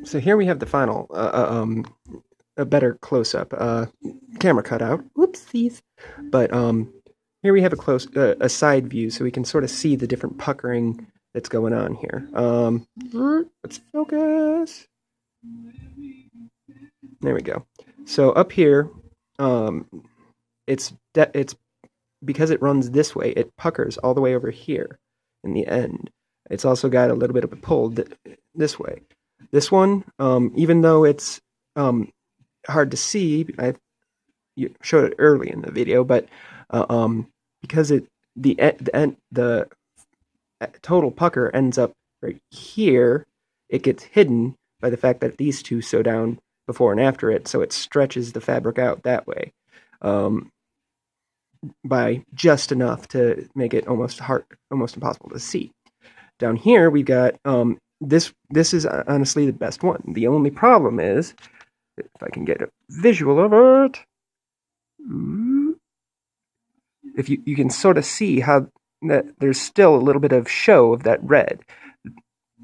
So here we have the final, a better close-up, camera cutout. Whoopsies. But here we have a side view, so we can sort of see the different puckering that's going on here. Let's focus. There we go. So up here, um, it's because it runs this way, it puckers all the way over here in the end. It's also got a little bit of a pull this way. This one, even though it's hard to see, you showed it early in the video, but because the total pucker ends up right here, it gets hidden by the fact that these two sew down before and after it, so it stretches the fabric out that way. By just enough to make it almost impossible to see. Down here we've got this is honestly the best one. The only problem is, if I can get a visual of it, if you can sort of see how that there's still a little bit of show of that red.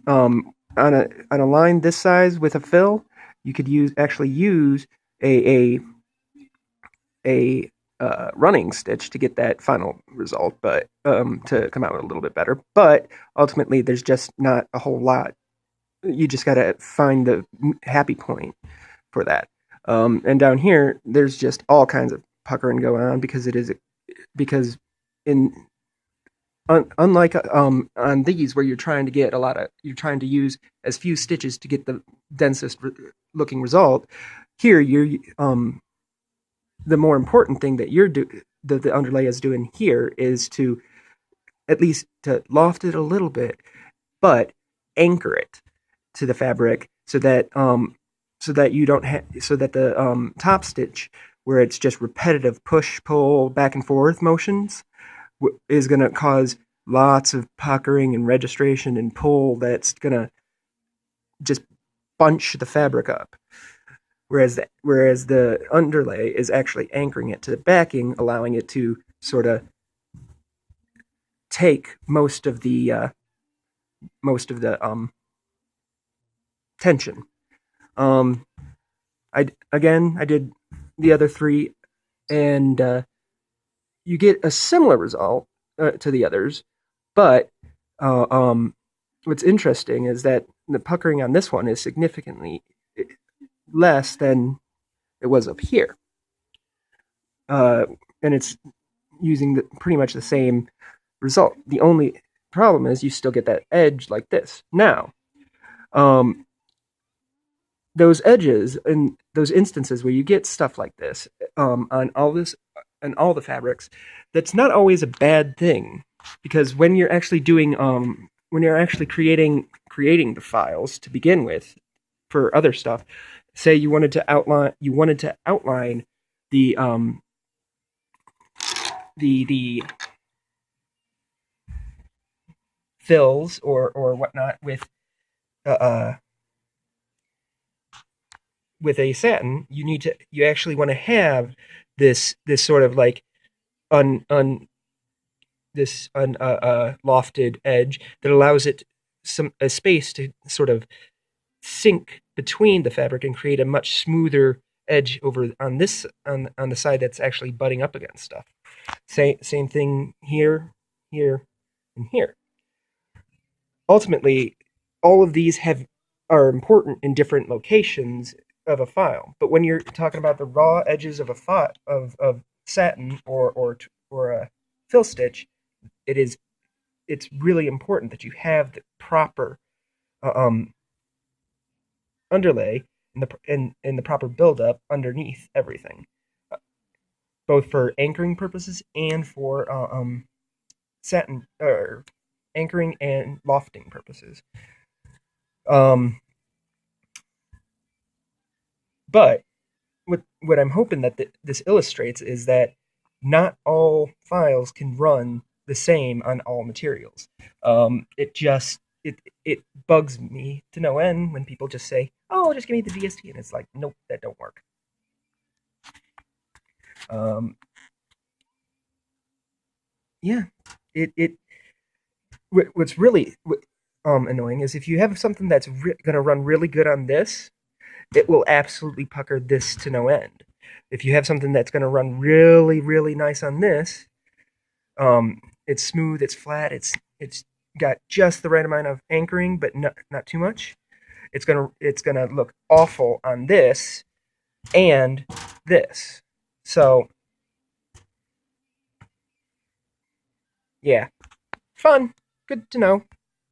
On a line this size with a fill, you could actually use a running stitch to get that final result, but to come out a little bit better. But ultimately, there's just not a whole lot. You just got to find the happy point for that. And down here, there's just all kinds of puckering going on because unlike on these where you're trying to use as few stitches to get the densest looking result. Here, the more important thing that the underlay is doing here is to at least to loft it a little bit, but anchor it to the fabric so that you don't so that the top stitch, where it's just repetitive push pull back and forth motions, is going to cause lots of puckering and registration and pull that's going to just bunch the fabric up. Whereas the underlay is actually anchoring it to the backing, allowing it to sort of take most of the tension. I did the other three, and you get a similar result to the others, but what's interesting is that the puckering on this one is significantly less than it was up here. And it's using pretty much the same result. The only problem is you still get that edge like this. Now, those edges and those instances where you get stuff like this on all the fabrics, that's not always a bad thing, because when you're actually creating the files to begin with for other stuff, say you wanted to outline the the fills or whatnot with a satin, you actually want to have this sort of like lofted edge that allows it a space to sort of sink between the fabric and create a much smoother edge over on the side that's actually butting up against stuff. Same thing here, here, and here. Ultimately, all of these are important in different locations of a file. But when you're talking about the raw edges of a file of satin or a fill stitch, it's really important that you have the proper underlay and the proper buildup underneath everything, both for anchoring purposes and for satin or anchoring and lofting purposes. But what I'm hoping that this illustrates is that not all files can run the same on all materials. It bugs me to no end when people just say, "Oh, just give me the DST," and it's like, nope, that don't work. Yeah, what's really annoying is if you have something that's going to run really good on this, it will absolutely pucker this to no end. If you have something that's going to run really, really nice on this, it's smooth, it's flat, it's got just the right amount of anchoring, but not too much. It's gonna look awful on this and this. So yeah, fun, good to know.